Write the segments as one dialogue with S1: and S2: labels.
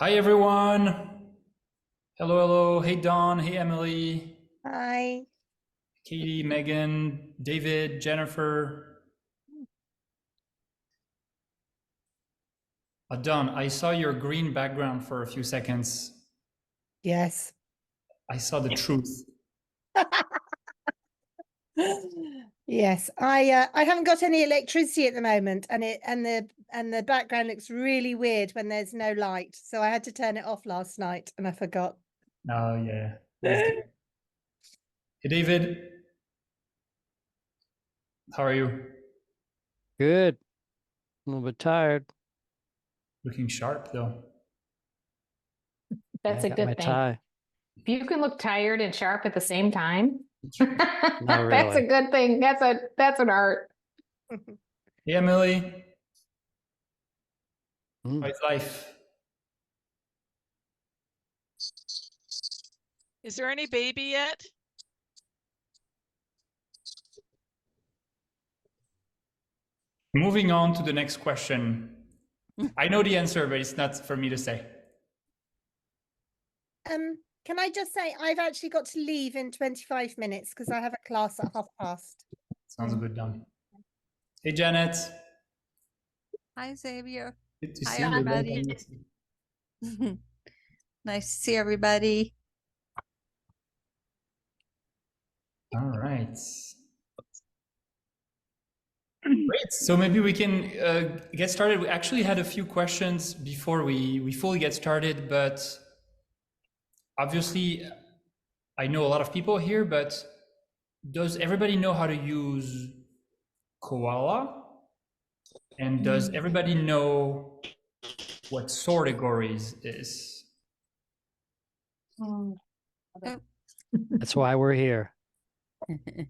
S1: Hi everyone. Hello, hello. Hey Don. Hey Emily.
S2: Hi.
S1: Katie, Megan, David, Jennifer. Don, I saw your green background for a few seconds.
S2: Yes.
S1: I saw the truth.
S2: Yes, I haven't got any electricity at the moment, and the background looks really weird when there's no light. So I had to turn it off last night, and I forgot.
S1: Oh yeah, that's good. Hey David, how are you?
S3: Good. A little bit tired.
S1: Looking sharp though.
S4: That's
S3: I
S4: a
S3: got my
S4: good thing.
S3: tie.
S4: If you can look tired and sharp at the same time,
S3: Not
S4: that's a
S3: really.
S4: good thing. That's an art.
S1: Hey Emily,
S3: Mm.
S1: how's life?
S5: Is there any baby yet?
S1: Moving on to the next question. I know the answer, but it's not for me to say.
S2: Can I just say I've actually got to leave in 25 minutes because I have a class at 1:30.
S1: Sounds good, Don. Hey Janet,
S6: Hi, Xavier.
S1: good to
S6: Hi,
S1: see you. Long
S6: everybody.
S1: time no see.
S6: Nice to see everybody.
S1: All right. Great. So maybe we can get started. We actually had a few questions before we fully get started, but obviously I know a lot of people here, but does everybody know how to use Koala? And does everybody know what Sortegories is?
S3: That's why we're here.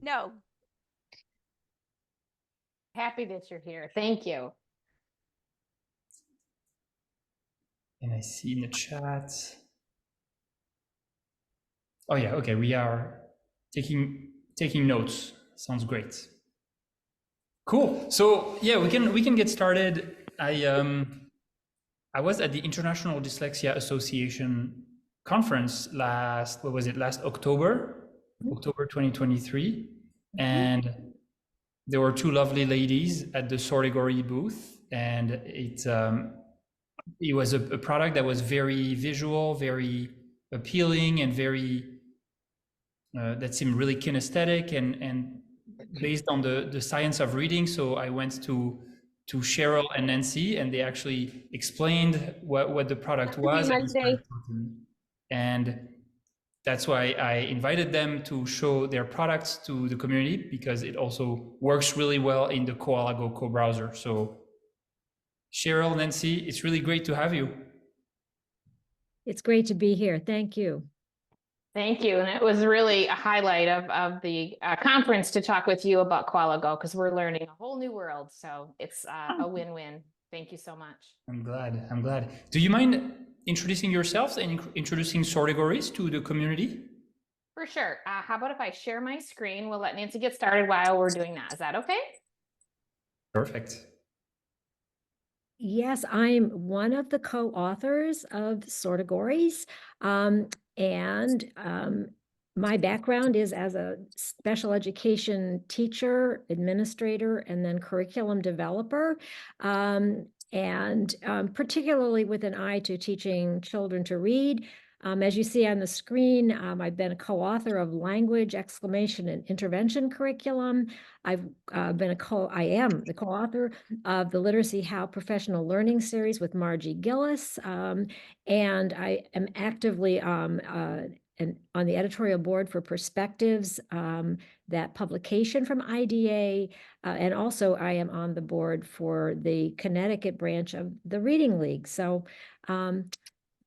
S6: No.
S4: Happy that you're here. Thank you.
S1: And I see in the chat. Oh yeah, okay, we are taking notes. Sounds great. Cool. So yeah, we can get started. I was at the International Dyslexia Association conference last October, October 2023, and there were two lovely ladies at the Sortegory booth, and it was a product that was very visual, very appealing, and very that seemed really kinesthetic and based on the science of reading. So I went to Sheryl and Nancy, and they actually explained what the product was. And that's why I invited them to show their products to the community, because it also works really well in the Koala Go Co-browser. So Sheryl, Nancy, it's really great to have you.
S7: It's great to be here. Thank you.
S4: Thank you. And it was really a highlight of the conference to talk with you about Koala Go, because we're learning a whole new world. So it's a win-win. Thank you so much.
S1: I'm glad. Do you mind introducing yourselves and introducing Sortegories to the community?
S4: For sure. How about if I share my screen? We'll let Nancy get started while we're doing that. Is that okay?
S1: Perfect.
S7: Yes, I'm one of the co-authors of Sortegories. My background is as a special education teacher, administrator, and then curriculum developer. Particularly with an eye to teaching children to read. As you see on the screen, I've been a co-author of language, exclamation, and intervention curriculum. I am the co-author of the Literacy How Professional Learning series with Margie Gillis. And I am actively on the editorial board for Perspectives, that publication from IDA. And also I am on the board for the Connecticut branch of the Reading League. So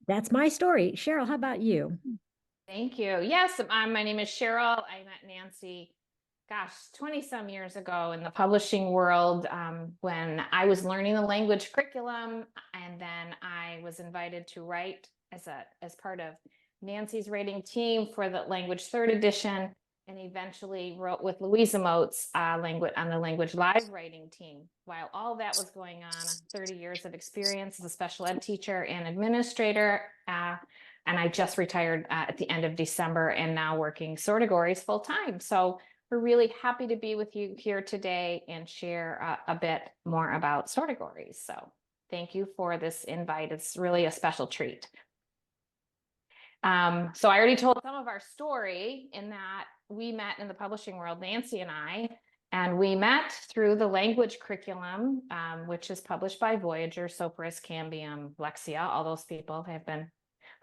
S7: that's my story. Sheryl, how about you?
S4: Thank you. Yes, my name is Sheryl. I met Nancy, 20 some years ago in the publishing world, when I was learning the language curriculum, and then I was invited to write as part of Nancy's writing team for the language third edition. and eventually wrote with Louisa Moats language on the language live writing team. While all that was going on, 30 years of experience as a special ed teacher and administrator. And I just retired at the end of December and now working Sortegories full time. So we're really happy to be with you here today and share a bit more about Sortegories. So thank you for this invite. It's really a special treat. So I already told some of our story in that we met in the publishing world, Nancy and we met through the language curriculum, which is published by Voyager, Sopris, Cambium, Lexia. All those people have been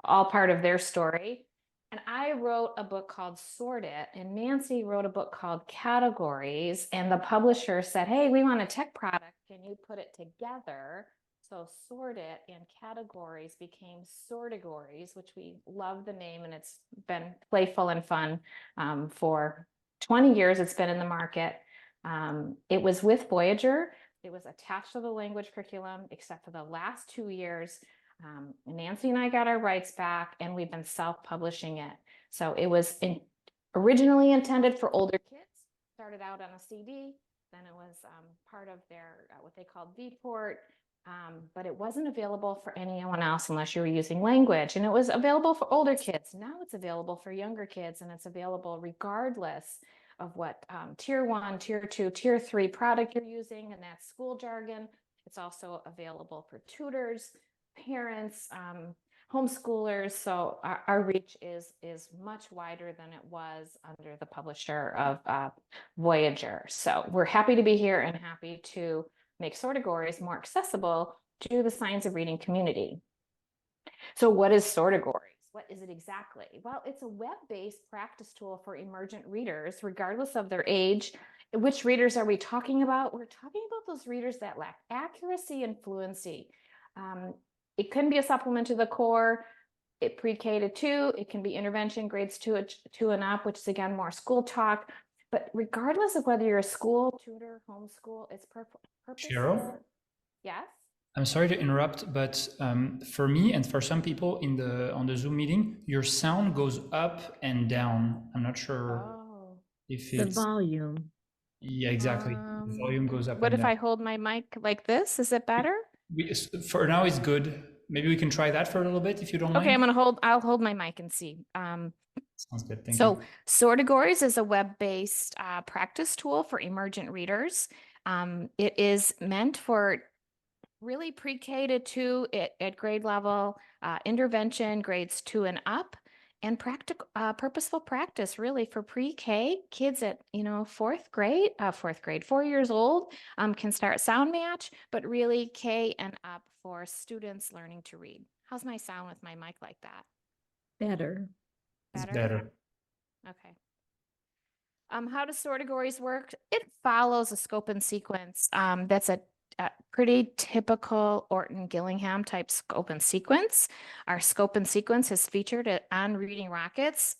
S4: all part of their story. And I wrote a book called Sort It, and Nancy wrote a book called Categories, and the publisher said, hey, we want a tech product. Can you put it together? So Sort It and Categories became Sortegories, which we love the name, and it's been playful and fun for 20 years. It's been in the market. It was with Voyager. It was attached to the language curriculum, except for the last 2 years. Nancy and I got our rights back, and we've been self-publishing it. So it was originally intended for older kids, started out on a CD, then it was part of their, what they called VPort, but it wasn't available for anyone else unless you were using language. And it was available for older kids. Now it's available for younger kids, and it's available regardless of what tier 1, tier 2, tier 3 product you're using, and that's school jargon. It's also available for tutors, parents, homeschoolers. So our reach is much wider than it was under the publisher of Voyager. So we're happy to be here and happy to make Sortegories more accessible to the science of reading community. So what is Sortegories? What is it exactly? Well, it's a web-based practice tool for emergent readers, regardless of their age. Which readers are we talking about? We're talking about those readers that lack accuracy and fluency. It can be a supplement to the core, pre-K to 2. It can be intervention grades 2 and up, which is again more school talk. But regardless of whether you're a school, tutor, homeschool, it's purposeful.
S1: Cheryl?
S4: Yes?
S1: I'm sorry to interrupt, but for me and for some people on the Zoom meeting, your sound goes up and down. I'm not sure if
S7: The
S1: it's...
S7: volume.
S1: Yeah, exactly. The volume goes up
S4: What
S1: and
S4: if
S1: down.
S4: I hold my mic like this? Is it better?
S1: For now, it's good. Maybe we can try that for a little bit if you don't mind.
S4: Okay, I'll hold my mic and see.
S1: Sounds good. Thank
S4: So
S1: you.
S4: Sortegories is a web-based practice tool for emergent readers. It is meant for really pre-K to 2 at grade level, intervention grades 2 and up, and purposeful practice really for pre-K kids at 4 years old can start sound match, but really K and up for students learning to read. How's my sound with my mic like that?
S7: Better.
S1: It's better.
S4: Okay. How does Sortegories work? It follows a scope and sequence. That's a pretty typical Orton Gillingham type scope and sequence. Our scope and sequence is featured on Reading Rockets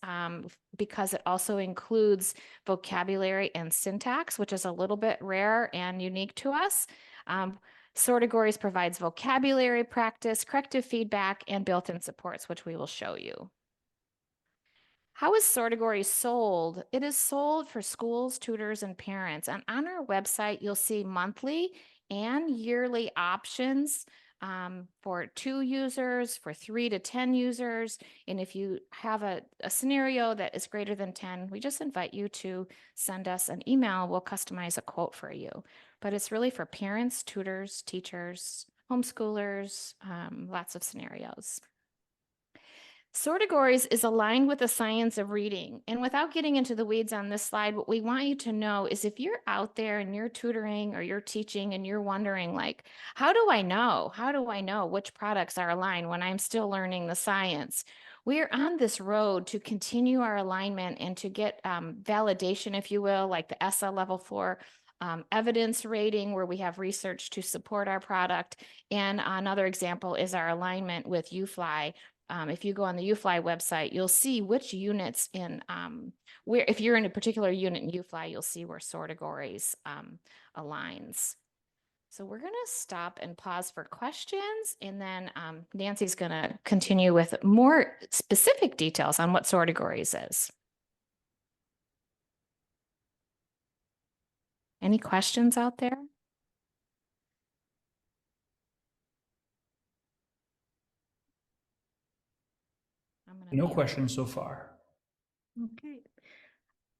S4: because it also includes vocabulary and syntax, which is a little bit rare and unique to us. Sortegories provides vocabulary practice, corrective feedback, and built-in supports, which we will show you. How is Sortegories sold? It is sold for schools, tutors, and parents. And on our website, you'll see monthly and yearly options for 2 users, for 3 to 10 users. And if you have a scenario that is greater than 10, we just invite you to send us an email. We'll customize a quote for you. But it's really for parents, tutors, teachers, homeschoolers, lots of scenarios. Sortegories is aligned with the science of reading. And without getting into the weeds on this slide, what we want you to know is if you're out there and you're tutoring or you're teaching and you're wondering like, how do I know? How do I know which products are aligned when I'm still learning the science? We are on this road to continue our alignment and to get validation, if you will, like the ESSA level 4 evidence rating where we have research to support our product. And another example is our alignment with UFly. If you go on the UFly website, you'll see which units in where, if you're in a particular unit in UFly, you'll see where Sortegories aligns. So we're going to stop and pause for questions, and then Nancy's going to continue with more specific details on what Sortegories is. Any questions out there? I'm gonna
S1: No
S4: mute.
S1: questions so far.
S7: Okay.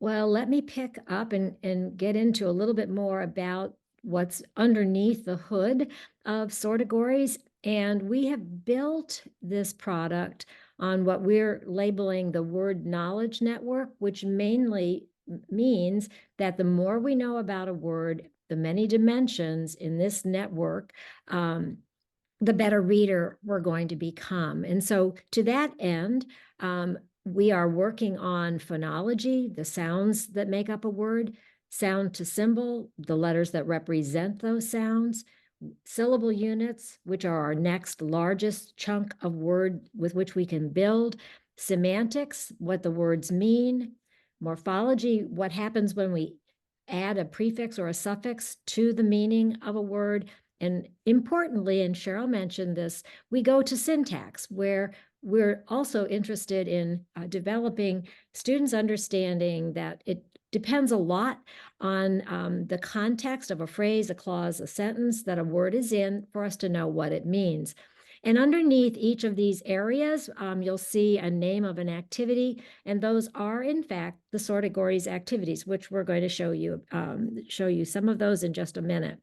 S7: Well, let me pick up and get into a little bit more about what's underneath the hood of Sortegories. And we have built this product on what we're labeling the word knowledge network, which mainly means that the more we know about a word, the many dimensions in this network, the better reader we're going to become. And so to that end, we are working on phonology, the sounds that make up a word, sound to symbol, the letters that represent those sounds, syllable units, which are our next largest chunk of word with which we can build, semantics, what the words mean, morphology, what happens when we add a prefix or a suffix to the meaning of a word. And importantly, and Sheryl mentioned this, we go to syntax, where we're also interested in developing students' understanding that it depends a lot on the context of a phrase, a clause, a sentence that a word is in for us to know what it means. And underneath each of these areas, you'll see a name of an activity, and those are, in fact, the Sortegories activities, which we're going to show you some of those in just a minute.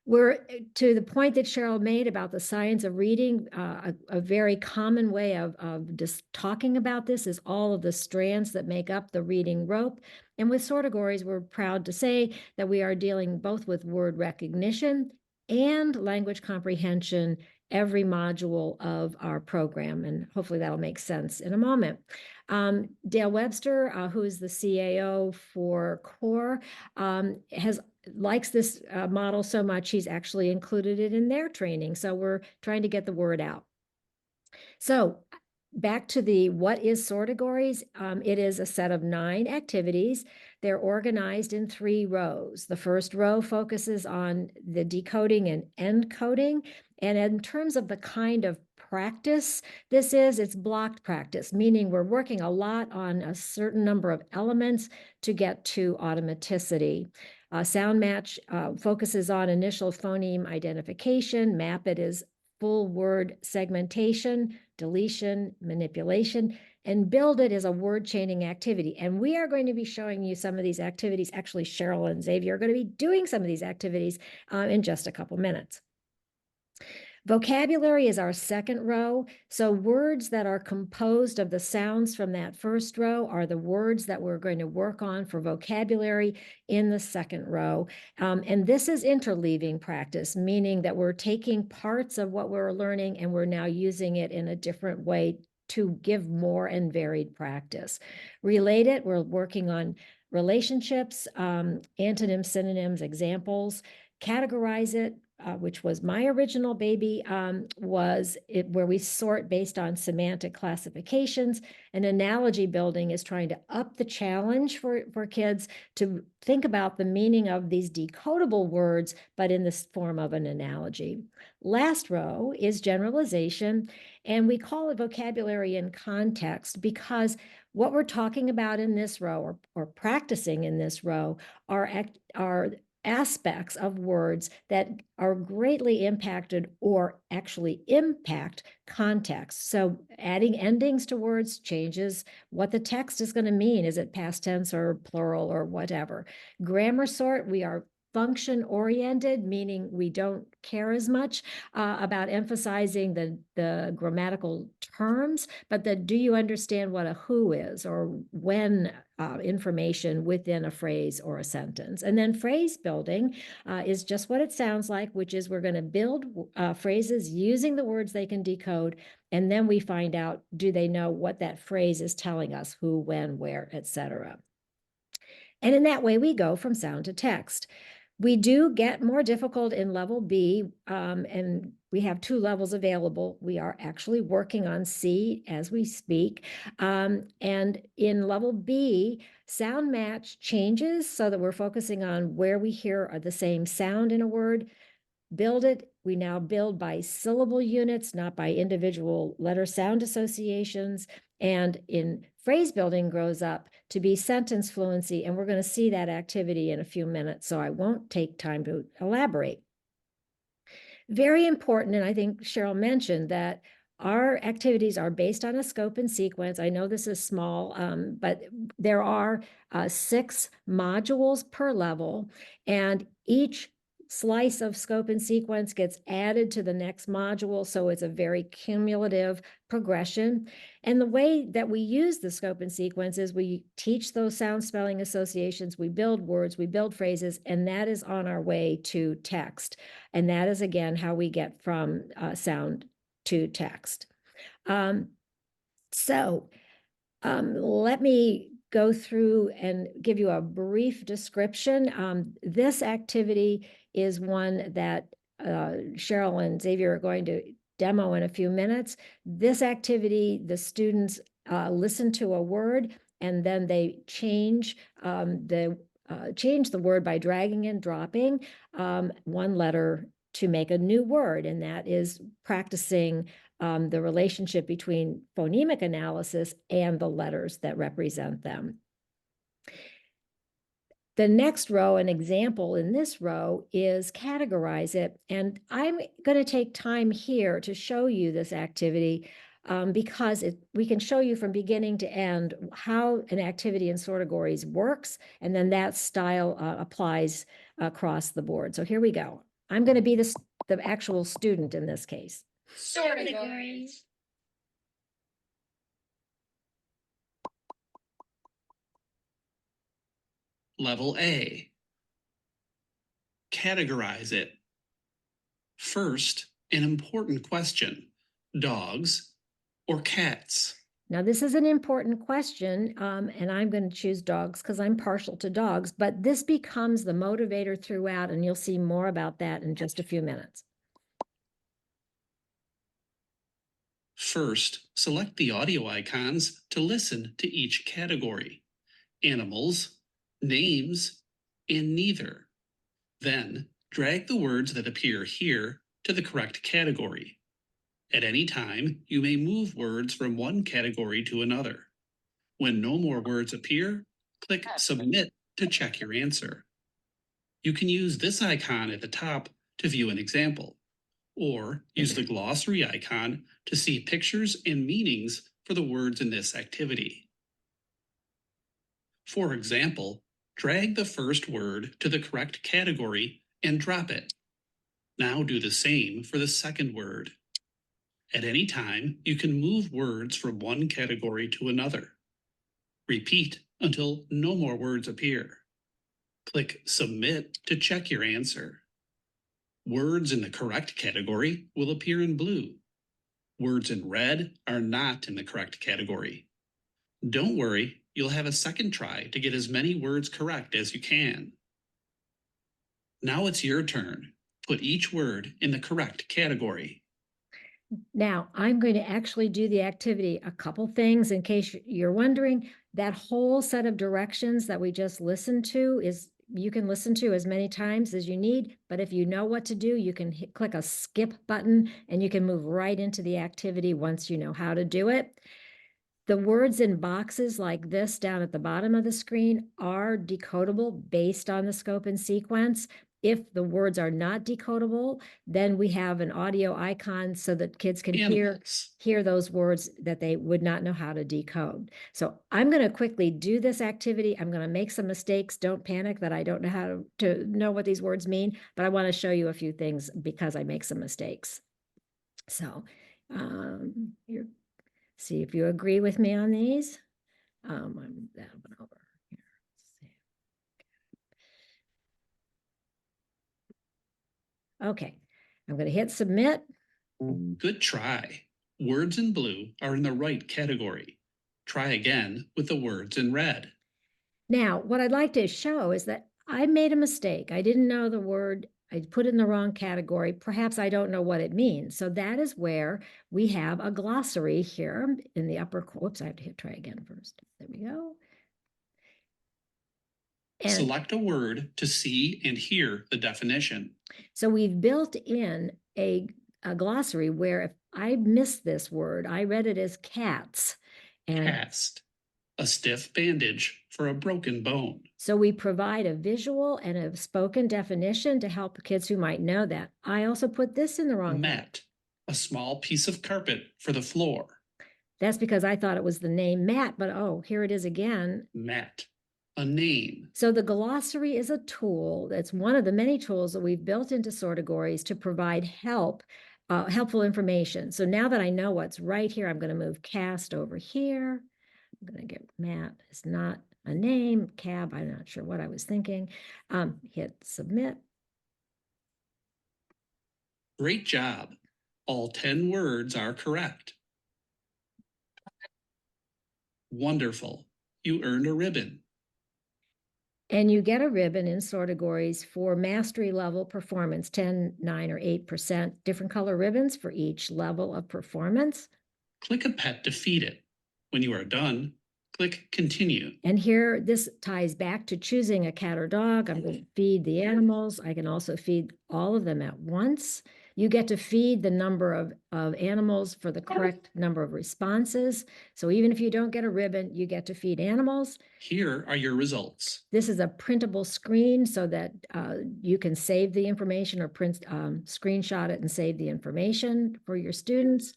S7: We're to the point that Sheryl made about the science of reading. A very common way of just talking about this is all of the strands that make up the reading rope. And with Sortegories, we're proud to say that we are dealing both with word recognition and language comprehension every module of our program. And hopefully that'll make sense in a moment. Dale Webster, who is the CAO for CORE, likes this model so much, he's actually included it in their training. So we're trying to get the word out. So back to the what is Sortegories? It is a set of 9 activities. They're organized in 3 rows. The first row focuses on the decoding and encoding. And in terms of the kind of practice it's blocked practice, meaning we're working a lot on a certain number of elements to get to automaticity. Sound match focuses on initial phoneme identification. Map it is full word segmentation, deletion, manipulation, and build it is a word chaining activity. And we are going to be showing you some of these activities. Actually, Sheryl and Xavier are going to be doing some of these activities in just a couple minutes. Vocabulary is our second row. So words that are composed of the sounds from that first row are the words that we're going to work on for vocabulary in the second row. And this is interleaving practice, meaning that we're taking parts of what we're learning and we're now using it in a different way to give more and varied practice. Related, we're working on relationships, antonyms, synonyms, examples. Categorize it, which was my original baby, was it where we sort based on semantic classifications. And analogy building is trying to up the challenge for kids to think about the meaning of these decodable words, but in the form of an analogy. Last row is generalization, and we call it vocabulary in context because what we're talking about in this row or practicing in this row are aspects of words that are greatly impacted or actually impact context. So adding endings to words changes what the text is going to mean. Is it past tense or plural or whatever? Grammar sort, we are function oriented, meaning we don't care as much about emphasizing the grammatical terms, but do you understand what a who is or when information within a phrase or a sentence? And then phrase building is just what it sounds like, which is we're going to build phrases using the words they can decode, and then we find out, do they know what that phrase is telling us, who, when, where, etc. And in that way, we go from sound to text. We do get more difficult in level B, and we have 2 levels available. We are actually working on C as we speak. And in level B, sound match changes so that we're focusing on where we hear the same sound in a word. Build it, we now build by syllable units, not by individual letter sound associations. And in phrase building grows up to be sentence fluency, and we're going to see that activity in a few minutes, so I won't take time to elaborate. Very important, and I think Sheryl mentioned that our activities are based on a scope and sequence. I know this is small, but there are 6 modules per level, and each slice of scope and sequence gets added to the next module, so it's a very cumulative progression. And the way that we use the scope and sequence is we teach those sound spelling associations, we build words, we build phrases, and that is on our way to text. And that is, again, how we get from sound to text. Let me go through and give you a brief description. This activity is one that Sheryl and Xavier are going to demo in a few minutes. This activity, the students listen to a word and then they change the word by dragging and dropping one letter to make a new word, and that is practicing the relationship between phonemic analysis and the letters that represent them. The next row, an example in this row, is categorize it. And I'm going to take time here to show you this activity because we can show you from beginning to end how an activity in Sortegories works, and then that style applies across the board. So here we go. I'm going to be the actual student in this case.
S8: Sortegories.
S9: Level A. Categorize it. First, an important question: dogs or cats?
S7: Now, this is an important question, and I'm going to choose dogs because I'm partial to dogs, but this becomes the motivator throughout, and you'll see more about that in just a few minutes.
S9: First, select the audio icons to listen to each category: animals, names, and neither. Then, drag the words that appear here to the correct category. At any time, you may move words from one category to another. When no more words appear, click Submit to check your answer. You can use this icon at the top to view an example, or use the glossary icon to see pictures and meanings for the words in this activity. For example, drag the first word to the correct category and drop it. Now do the same for the second word. At any time, you can move words from one category to another. Repeat until no more words appear. Click Submit to check your answer. Words in the correct category will appear in blue. Words in red are not in the correct category. Don't worry, you'll have a second try to get as many words correct as you can. Now it's your turn. Put each word in the correct category.
S7: Now, I'm going to actually do the activity. A couple things in case you're wondering. That whole set of directions that we just listened to you can listen to as many times as you need, but if you know what to do, you can click a skip button and you can move right into the activity once you know how to do it. The words in boxes like this down at the bottom of the screen are decodable based on the scope and sequence. If the words are not decodable, then we have an audio icon so that kids can hear those words that they would not know how to decode. So I'm going to quickly do this activity. I'm going to make some mistakes. Don't panic that I don't know how to know what these words mean, but I want to show you a few things because I make some mistakes. So here, see if you agree with me on these. I'm that one over. Okay, I'm going to hit submit.
S9: Good try. Words in blue are in the right category. Try again with the words in red.
S7: Now, what I'd like to show is that I made a mistake. I didn't know the word. I put it in the wrong category. Perhaps I don't know what it means. So that is where we have a glossary here in the upper. Whoops, I have to hit try again first. There we go. And
S9: select a word to see and hear the definition.
S7: So we've built in a glossary where if I missed this word, I read it as cats. And
S9: cast. a stiff bandage for a broken bone.
S7: So we provide a visual and a spoken definition to help kids who might know that. I also put this in the wrong place.
S9: Mat, a small piece of carpet for the floor.
S7: That's because I thought it was the name Matt, but oh, here it is again.
S9: Mat, a name.
S7: So the glossary is a tool. That's one of the many tools that we've built into Sortegories to provide helpful information. So now that I know what's right here, I'm going to move cast over here. I'm going to get Matt. It's not a name. Cab, I'm not sure what I was thinking. Hit submit.
S9: Great job. All 10 words are correct. Wonderful. You earned a ribbon.
S7: And you get a ribbon in Sortegories for mastery level performance, 10, 9, or 8%, different color ribbons for each level of performance.
S9: Click a pet to feed it. When you are done, click continue.
S7: And here, this ties back to choosing a cat or dog. I'm going to feed the animals. I can also feed all of them at once. You get to feed the number of animals for the correct number of responses. So even if you don't get a ribbon, you get to feed animals.
S9: Here are your results.
S7: This is a printable screen so that you can save the information or screenshot it and save the information for your students.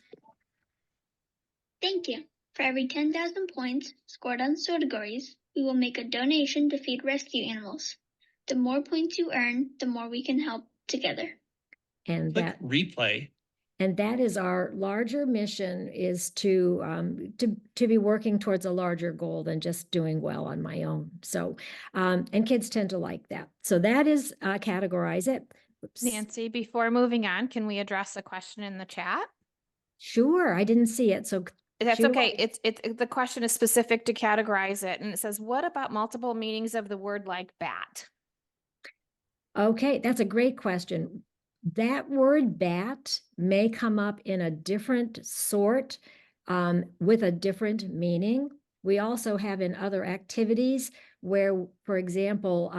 S8: Thank you. For every 10,000 points scored on Sortegories, we will make a donation to feed rescue animals. The more points you earn, the more we can help together.
S7: And
S9: Click replay.
S7: And that is our larger mission, is to be working towards a larger goal than just doing well on my own. So, and kids tend to like that. So that is categorize it. Oops.
S4: Nancy, before moving on, can we address a question in the chat?
S7: Sure, I didn't see it. So
S4: that's
S7: sure.
S4: okay. It's the question is specific to categorize it, and it says, "What about multiple meanings of the word like bat?"
S7: Okay, that's a great question. That word bat may come up in a different sort with a different meaning. We also have in other activities where, for example,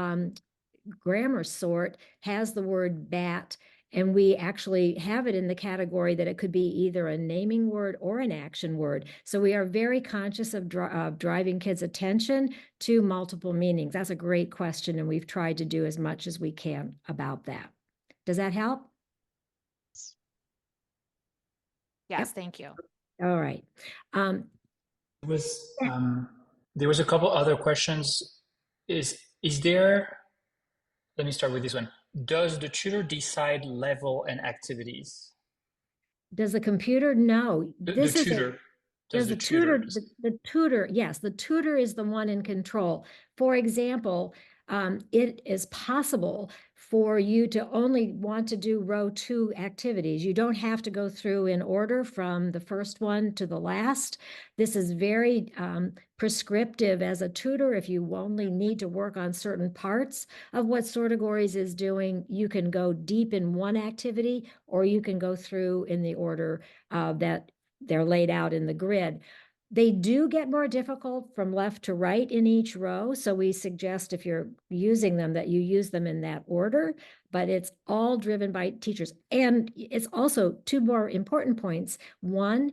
S7: grammar sort has the word bat, and we actually have it in the category that it could be either a naming word or an action word. So we are very conscious of driving kids' attention to multiple meanings. That's a great question, and we've tried to do as much as we can about that. Does that help?
S4: Yes,
S7: Yep.
S4: thank you.
S7: All right.
S1: There was a couple other questions. Is there, let me start with this one. Does the tutor decide level and activities?
S7: Does the computer know?
S1: The tutor.
S7: Does the tutor, the tutor, yes, the tutor is the one in control. For example, it is possible for you to only want to do row 2 activities. You don't have to go through in order from the first one to the last. This is very prescriptive as a tutor. If you only need to work on certain parts of what Sortegories is doing, you can go deep in one activity, or you can go through in the order that they're laid out in the grid. They do get more difficult from left to right in each row. So we suggest if you're using them that you use them in that order, but it's all driven by teachers. And it's also 2 more important points. One,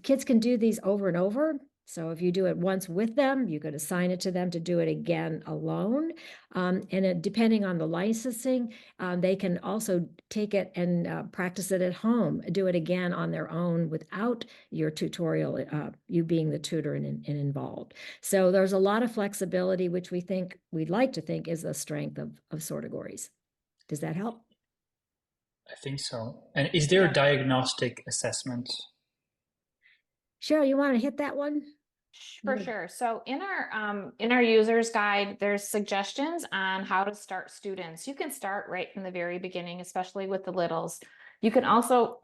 S7: kids can do these over and over. So if you do it once with them, you could assign it to them to do it again alone. Depending on the licensing, they can also take it and practice it at home, do it again on their own without your tutorial, you being the tutor and involved. So there's a lot of flexibility, which we'd like to think is the strength of Sortegories. Does that help?
S1: I think so. And is there a diagnostic assessment?
S7: Sheryl, you want to hit that one?
S4: For sure. So in our user's guide, there's suggestions on how to start students. You can start right from the very beginning, especially with the littles. You can also,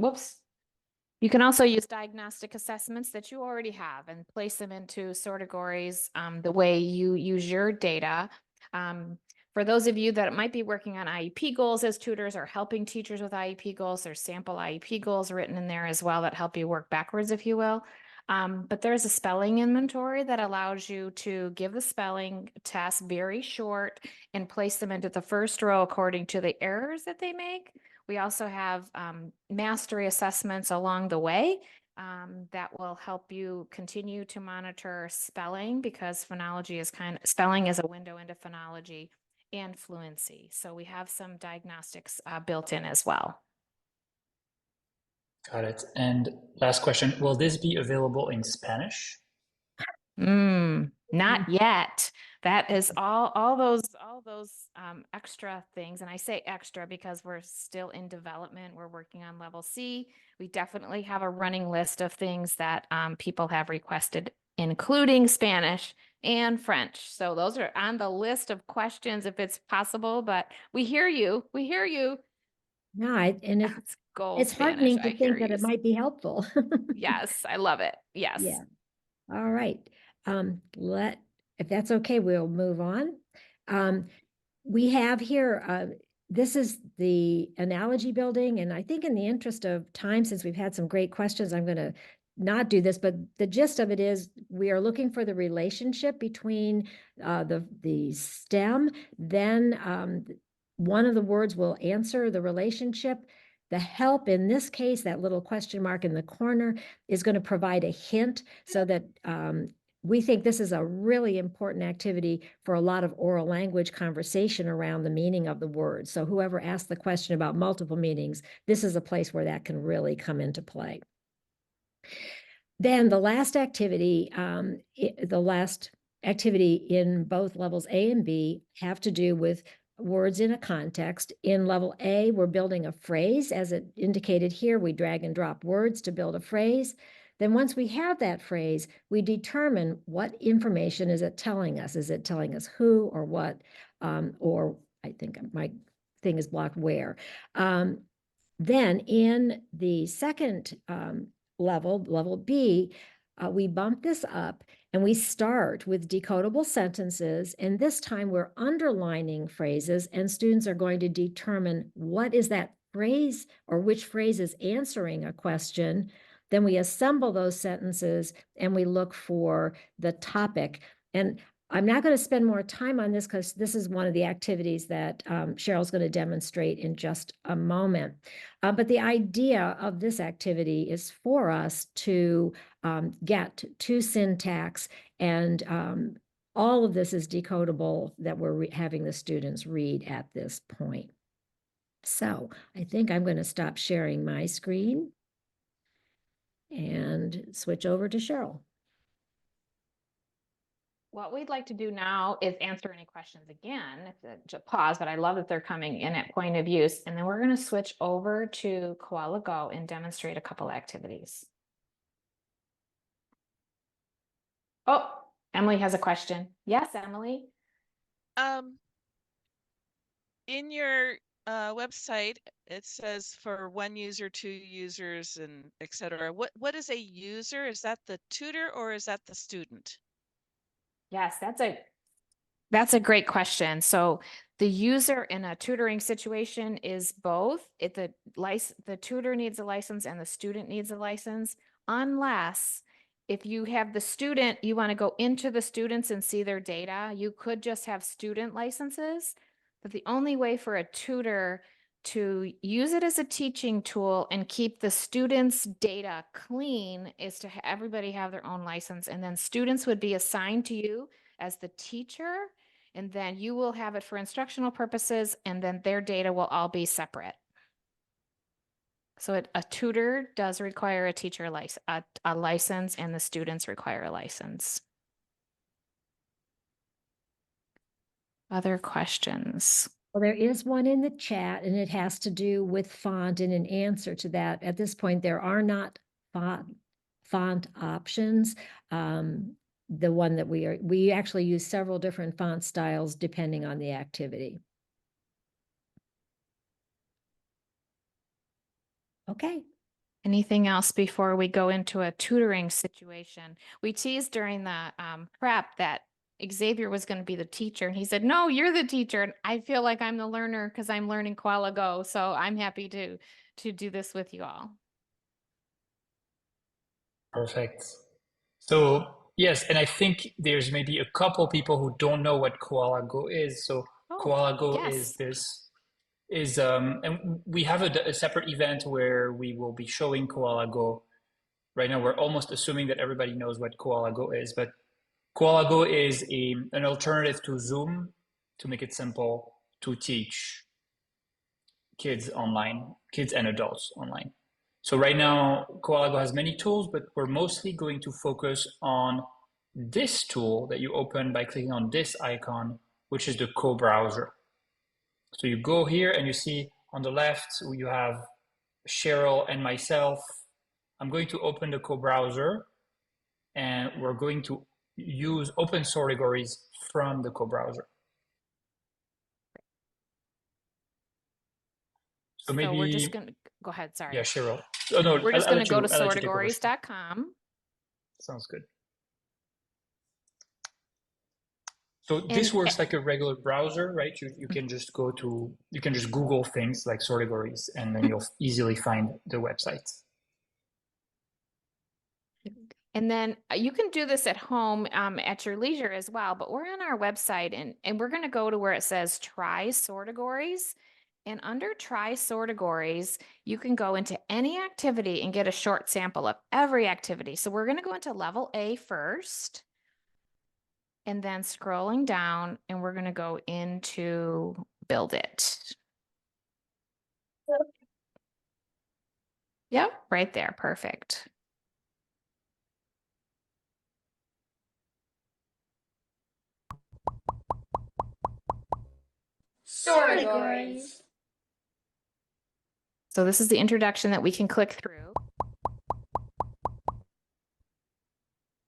S4: use diagnostic assessments that you already have and place them into Sortegories the way you use your data. For those of you that might be working on IEP goals as tutors or helping teachers with IEP goals, there's sample IEP goals written in there as well that help you work backwards, if you will. But there's a spelling inventory that allows you to give the spelling test very short and place them into the first row according to the errors that they make. We also have mastery assessments along the way that will help you continue to monitor spelling, because spelling is a window into phonology, and fluency. So we have some diagnostics built in as well.
S1: Got it. And last question, will this be available in Spanish?
S4: Not yet. That is all those extra things. And I say extra because we're still in development. We're working on level C. We definitely have a running list of things that people have requested, including Spanish and French. So those are on the list of questions if it's possible, but we hear you. We hear you.
S7: No, and
S4: That's gold
S7: it's
S4: Spanish.
S7: heartening
S4: I
S7: to
S4: hear
S7: think that
S4: you.
S7: it might be helpful.
S4: Yes, I love it. Yes.
S7: Yeah. All right. If that's okay, we'll move on. We have here, this is the analogy building, and I think in the interest of time, since we've had some great questions, I'm going to not do this, but the gist of it is we are looking for the relationship between the stem, then one of the words will answer the relationship. The help, in this case, that little question mark in the corner, is going to provide a hint so that we think this is a really important activity for a lot of oral language conversation around the meaning of the word. So whoever asked the question about multiple meanings, this is a place where that can really come into play. Then the last activity in both levels A and B have to do with words in a context. In level A, we're building a phrase. As it indicated here, we drag and drop words to build a phrase. Then once we have that phrase, we determine what information is it telling us. Is it telling us who or what, or I think my thing is blocked where. Then in the second level B, we bump this up and we start with decodable sentences. And this time we're underlining phrases, and students are going to determine what is that phrase or which phrase is answering a question. Then we assemble those sentences and we look for the topic. And I'm not going to spend more time on this because this is one of the activities that Sheryl's going to demonstrate in just a moment. But the idea of this activity is for us to get to syntax, and all of this is decodable that we're having the students read at this point. So I think I'm going to stop sharing my screen and switch over to Sheryl.
S4: What we'd like to do now is answer any questions again. Just pause, but I love that they're coming in at point of use. And then we're going to switch over to Koala Go and demonstrate a couple activities. Oh, Emily has a question. Yes, Emily.
S5: In your website, it says for 1 user, 2 users, and etc. What is a user? Is that the tutor or is that the student?
S4: Yes, that's a great question. So the user in a tutoring situation is both. The tutor needs a license and the student needs a license, unless if you have the student, you want to go into the students and see their data, you could just have student licenses. But the only way for a tutor to use it as a teaching tool and keep the students' data clean is to everybody have their own license. And then students would be assigned to you as the teacher, and then you will have it for instructional purposes, and then their data will all be separate. So a tutor does require a teacher a license, and the students require a license. Other questions?
S7: Well, there is one in the chat, and it has to do with font. And in answer to that, at this point, there are not font options. The one that we actually use several different font styles depending on the activity. Okay.
S4: Anything else before we go into a tutoring situation? We teased during the prep that Xavier was going to be the teacher, and he said, no, you're the teacher. And I feel like I'm the learner because I'm learning Koala Go. So I'm happy to do this with you all.
S1: Perfect. So yes, and I think there's maybe a couple people who don't know what Koala Go is. So Koala Go
S4: yes.
S1: and we have a separate event where we will be showing Koala Go right now we're almost assuming that everybody knows what Koala Go is, but Koala Go is an alternative to Zoom, to make it simple, to teach kids online, kids and adults online. So right now, Koala Go has many tools, but we're mostly going to focus on this tool that you open by clicking on this icon, which is the co-browser. So you go here and you see on the left, you have Sheryl and myself. I'm going to open the co-browser and we're going to use open Sortegories from the co-browser. So maybe
S4: we're just going to go ahead. Sorry.
S1: Yeah, Sheryl. Oh, no,
S4: we're just going to go to
S1: Sortegories.
S4: sortegories.com.
S1: Sounds good. So this works like a regular browser, right? You can just go to, you can just Google things like Sortegories and then you'll easily find the website.
S4: And then you can do this at home at your leisure as well, but we're on our website and we're going to go to where it says try Sortegories. And under try Sortegories, you can go into any activity and get a short sample of every activity. So we're going to go into level A first. And then scrolling down, and we're going to go into build it. Yep, right there. Perfect.
S8: Sortegories.
S4: So this is the introduction that we can click through.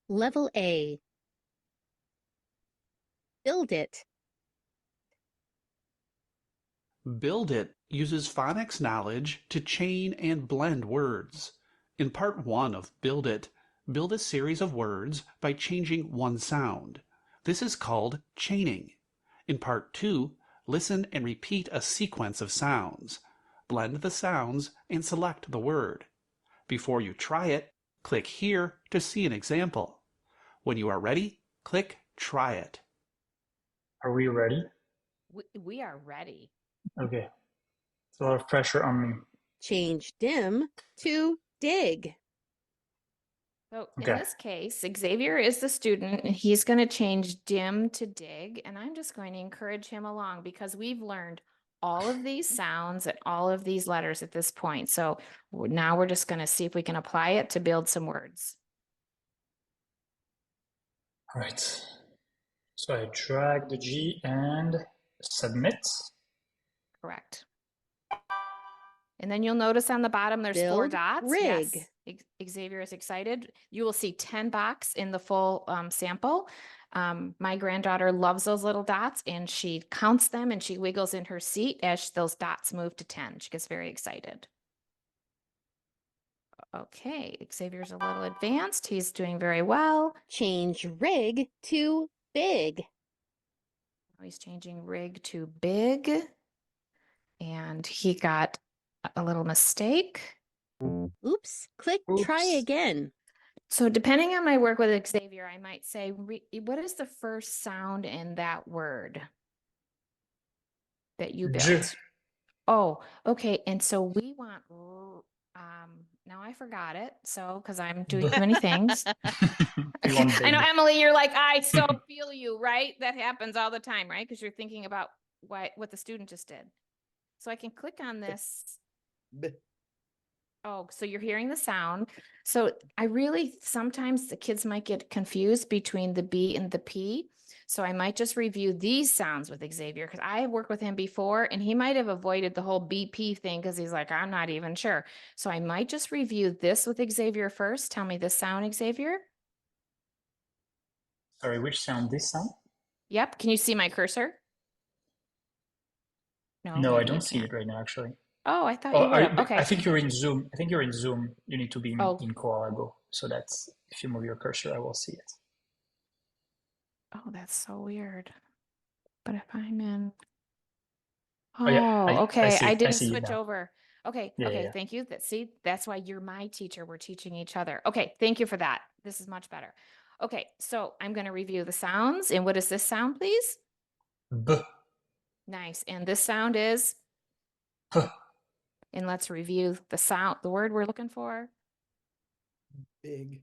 S10: Level A. Build it.
S11: Build It uses phonics knowledge to chain and blend words. In part 1 of Build It, build a series of words by changing one sound. This is called chaining. In part 2, listen and repeat a sequence of sounds. Blend the sounds and select the word. Before you try it, click here to see an example. When you are ready, click Try It.
S1: Are we ready?
S4: We are ready.
S1: Okay. It's a lot of pressure on me.
S10: Change dim to dig.
S4: So
S1: Okay.
S4: in this case, Xavier is the student and he's going to change dim to dig. And I'm just going to encourage him along because we've learned all of these sounds and all of these letters at this point. So now we're just going to see if we can apply it to build some words.
S1: All right. So I drag the G and submit.
S4: Correct. And then you'll notice on the bottom, there's 4
S10: Build
S4: dots.
S10: rig.
S4: Yes, Xavier is excited. You will see 10 box in the full sample. My granddaughter loves those little dots and she counts them and she wiggles in her seat as those dots move to 10. She gets very excited. Okay, Xavier's a little advanced. He's doing very well.
S10: Change rig to big.
S4: He's changing rig to big. And he got a little mistake.
S10: Oops. Click try again.
S4: So depending on my work with Xavier, I might say, what is the first sound in that word that you built?
S1: J.
S4: Oh, okay. And so we want, now I forgot it. So, because I'm doing too many things. I know, Emily, you're like, I so feel you, right? That happens all the time, right? Because you're thinking about what the student just did. So I can click on this. Oh, so you're hearing the sound. So sometimes the kids might get confused between the B and the P. So I might just review these sounds with Xavier because I have worked with him before and he might have avoided the whole BP thing because he's like, I'm not even sure. So I might just review this with Xavier first. Tell me the sound, Xavier.
S1: Sorry, which sound? This sound?
S4: Yep. Can you see my cursor?
S1: No, I don't see it right now, actually.
S4: Oh, I thought you would have. Okay.
S1: I think you're in Zoom. I think you're in Zoom. You need to be in Koala Go. So that's, if you move your cursor, I will see it.
S4: Oh, that's so weird. But if I'm in.
S1: Oh, yeah,
S4: okay. I didn't
S1: see
S4: switch over. Okay.
S1: Yeah,
S4: okay.
S1: yeah.
S4: Thank you. That's why you're my teacher. We're teaching each other. Okay. Thank you for that. This is much better. Okay. So I'm going to review the sounds. And what is this sound, please?
S1: B.
S4: Nice. And this sound is?
S1: P.
S4: And let's review the word we're looking for.
S12: Big.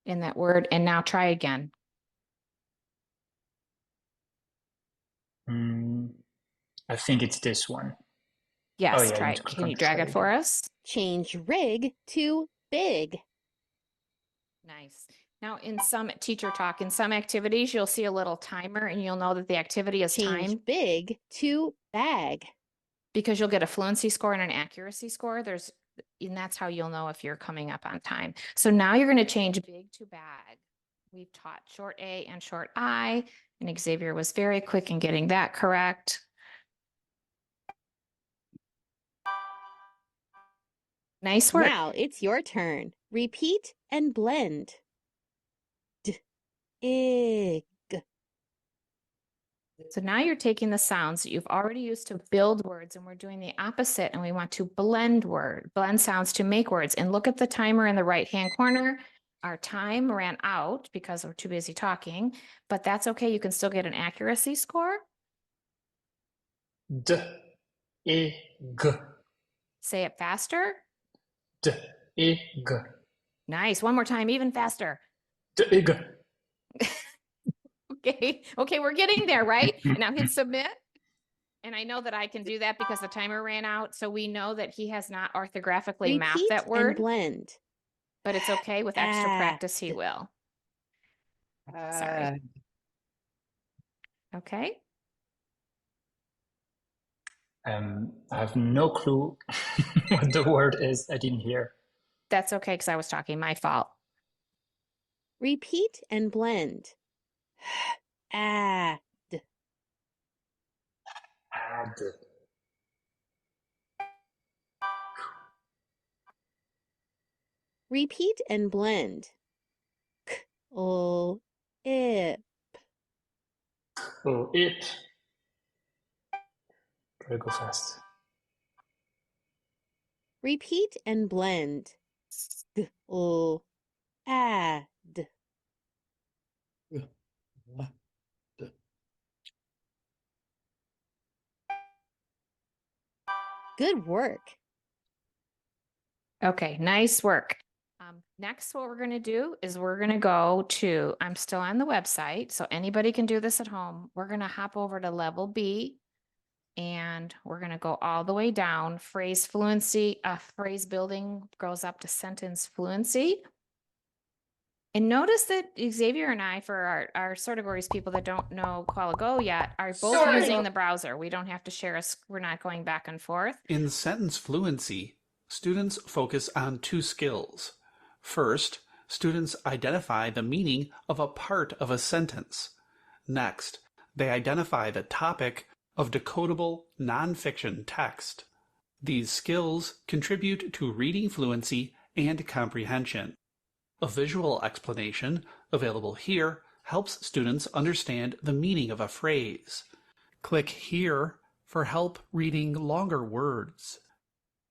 S4: in that word. And now try again.
S1: I think it's this one.
S4: Yes,
S1: yeah,
S4: try
S1: need
S4: it.
S1: to click
S4: Can
S1: on
S4: you drag
S1: try
S4: it for
S1: again.
S4: us?
S10: Change rig to big.
S4: Nice. Now, in some teacher talk, in some activities, you'll see a little timer and you'll know that the activity is
S10: Change
S4: timed
S10: big to bag.
S4: because you'll get a fluency score and an accuracy score. And that's how you'll know if you're coming up on time. So now you're going to change big to bag. We've taught short A and short I, and Xavier was very quick in getting that correct. Nice work.
S10: Now it's your turn. Repeat and blend. Ig.
S4: So now you're taking the sounds that you've already used to build words, and we're doing the opposite, and we want to blend sounds to make words. And look at the timer in the right-hand corner. Our time ran out because we're too busy talking, but that's okay. You can still get an accuracy score.
S1: D, E, G.
S4: Say it faster.
S1: D, E, G.
S4: Nice. One more time, even faster.
S1: D, E, G.
S4: Okay, we're getting there, right? And now hit submit. And I know that I can do that because the timer ran out. So we know that he has not orthographically mapped
S10: Repeat
S4: that word.
S10: and blend.
S4: But it's okay. With extra practice, he will. Sorry. Okay.
S1: I have no clue what the word is. I didn't hear.
S4: That's okay because I was talking. My fault.
S10: Repeat and blend. Add.
S1: Add.
S10: Repeat and blend. Oh, ip.
S1: Oh, it. Gotta go fast.
S10: Repeat and blend. Oh, add. Good work.
S4: Okay, nice work. Next, what we're going to do is we're going to go to, I'm still on the website, so anybody can do this at home. We're going to hop over to level B, and we're going to go all the way down. Phrase fluency, phrase building goes up to sentence fluency. And notice that Xavier and I, for our Sortegories people that don't know Koala Go yet, are both using the browser. We don't have to share we're not going back and forth.
S11: In sentence fluency, students focus on two skills. First, students identify the meaning of a part of a sentence. Next, they identify the topic of decodable nonfiction text. These skills contribute to reading fluency and comprehension. A visual explanation, available here, helps students understand the meaning of a phrase. Click here for help reading longer words.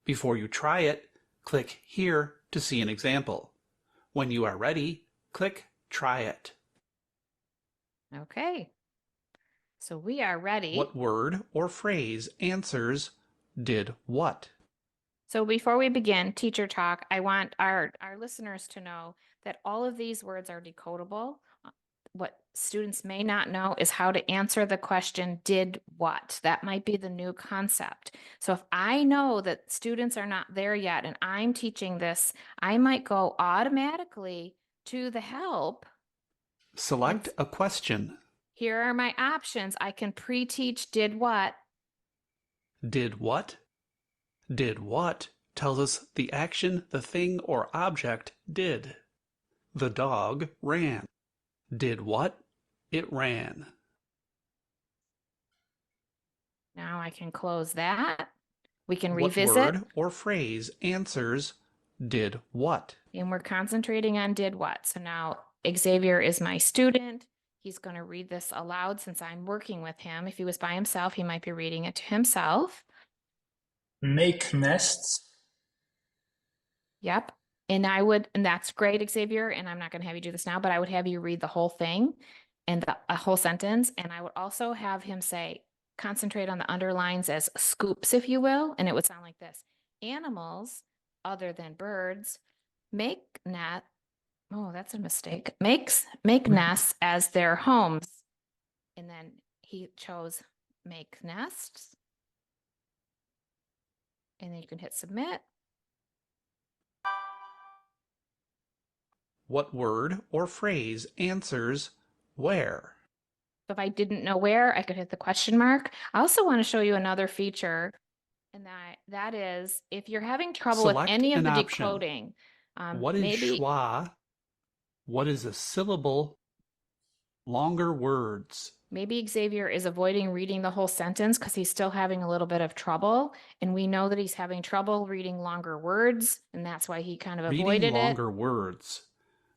S11: Before you try it, click here to see an example. When you are ready, click Try It.
S4: Okay. So we are ready.
S11: What word or phrase answers did what?
S4: So before we begin teacher talk, I want our listeners to know that all of these words are decodable. What students may not know is how to answer the question, did what? That might be the new concept. So if I know that students are not there yet and I'm teaching this, I might go automatically to the help.
S11: Select a question.
S4: Here are my options. I can pre-teach did what.
S11: Did what? Did what tells us the action the thing or object did. The dog ran. Did what? It ran.
S4: Now I can close that. We can
S11: What
S4: revisit.
S11: word or phrase answers did what?
S4: And we're concentrating on did what. So now Xavier is my student. He's going to read this aloud since I'm working with him. If he was by himself, he might be reading it to himself.
S1: Make nests.
S4: Yep. And that's great, Xavier. And I'm not going to have you do this now, but I would have you read the whole thing and a whole sentence. And I would also have him concentrate on the underlines as scoops, if you will. And it would sound like this. Animals, other than birds, make net. Oh, that's a mistake. Make nests as their homes. And then he chose make nests. And then you can hit submit.
S11: What word or phrase answers where?
S4: So if I didn't know where, I could hit the question mark. I also want to show you another feature, and that is if you're having trouble with
S11: Select
S4: any of
S11: an
S4: the
S11: option.
S4: decoding,
S11: What is
S4: maybe
S11: schwa? What is a syllable? Longer words.
S4: maybe Xavier is avoiding reading the whole sentence because he's still having a little bit of trouble, and we know that he's having trouble reading longer words, and that's why he kind of
S11: Reading
S4: avoided
S11: longer words.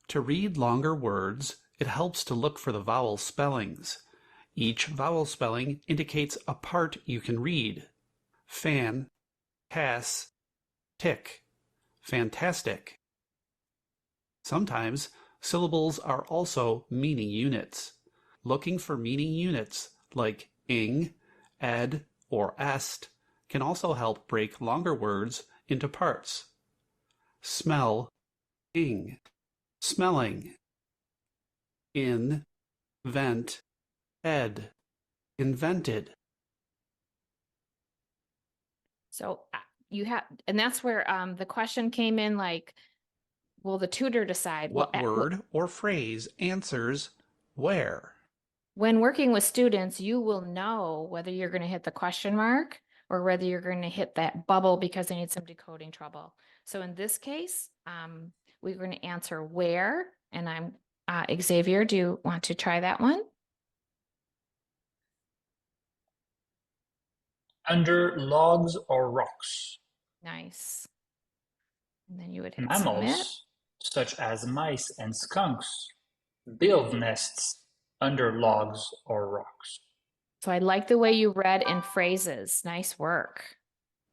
S11: To read longer words, it helps to look for the vowel spellings. Each vowel spelling indicates a part you can read. Fan, pass, tick, fantastic. Sometimes syllables are also meaning units. Looking for meaning units like ing, ed, or est can also help break longer words into parts. Smell, ing, smelling. In, vent, ed, invented.
S4: So you have, and that's where the question came in, like, will the tutor decide
S11: What word or phrase answers where?
S4: When working with students, you will know whether you're going to hit the question mark or whether you're going to hit that bubble because they need some decoding trouble. So in this case, we're going to answer where, and I'm Xavier, do you want to try that one?
S1: Under logs or rocks.
S4: Nice. And then you would hit
S1: Mammals,
S4: submit.
S1: such as mice and skunks, build nests under logs or rocks.
S4: So I like the way you read in phrases. Nice work.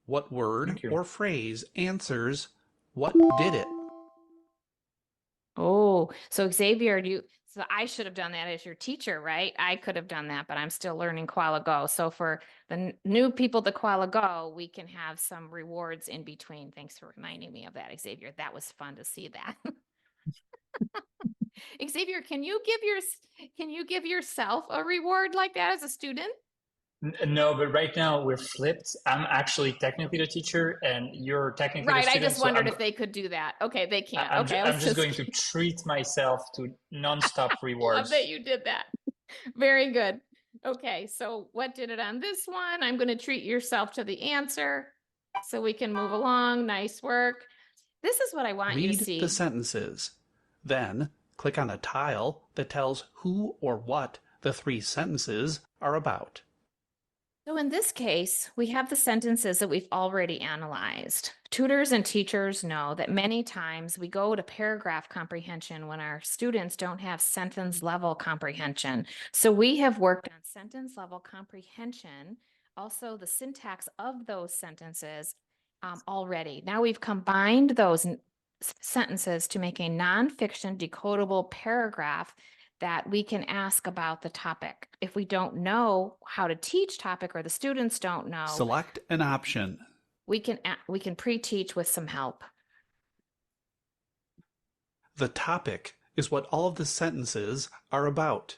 S11: What word
S1: Thank you.
S11: or phrase answers what did it?
S4: Oh, so Xavier, so I should have done that as your teacher, right? I could have done that, but I'm still learning Koala Go. So for the new people to Koala Go, we can have some rewards in between. Thanks for reminding me of that, Xavier. That was fun to see that. Xavier, can you give yourself a reward like that as a student?
S1: No, but right now we're flipped. I'm actually technically the teacher and you're technically
S4: Right,
S1: the
S4: I
S1: student.
S4: just wondered if they could do that. Okay, they can't. Okay,
S1: I'm just going to treat myself to nonstop
S4: love
S1: rewards.
S4: that you did that. Very good. Okay, so what did it on this one? I'm going to treat yourself to the answer so we can move along. Nice work. This is what I want you to see.
S11: Read the sentences. Then click on a tile that tells who or what the three sentences are about.
S4: So in this case, we have the sentences that we've already analyzed. Tutors and teachers know that many times we go to paragraph comprehension when our students don't have sentence level comprehension. So we have worked on sentence level comprehension, also the syntax of those sentences already. Now we've combined those sentences to make a nonfiction decodable paragraph that we can ask about the topic. If we don't know how to teach topic or the students don't know,
S11: Select an option.
S4: we can pre-teach with some help.
S11: The topic is what all of the sentences are about.